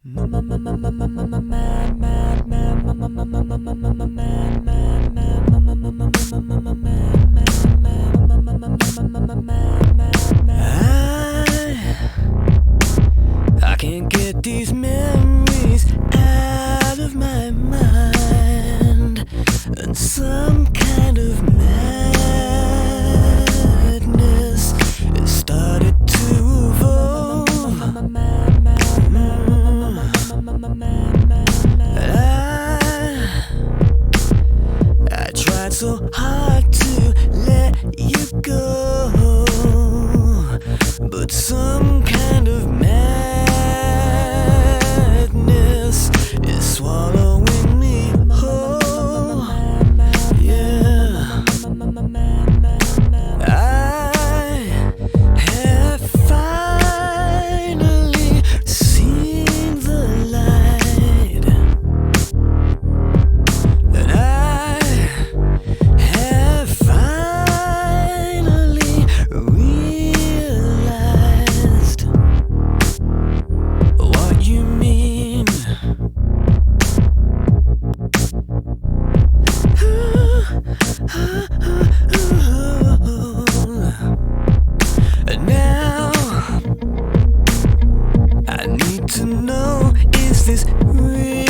I can't get these memories out of my mind, and some kind of madness has started to evolve. I tried so hard to let you go, but some kind of madness is swallowing me whole. Yeah, I have finally seen the light, and I have finally realized what you mean. And now I need to know, is this real?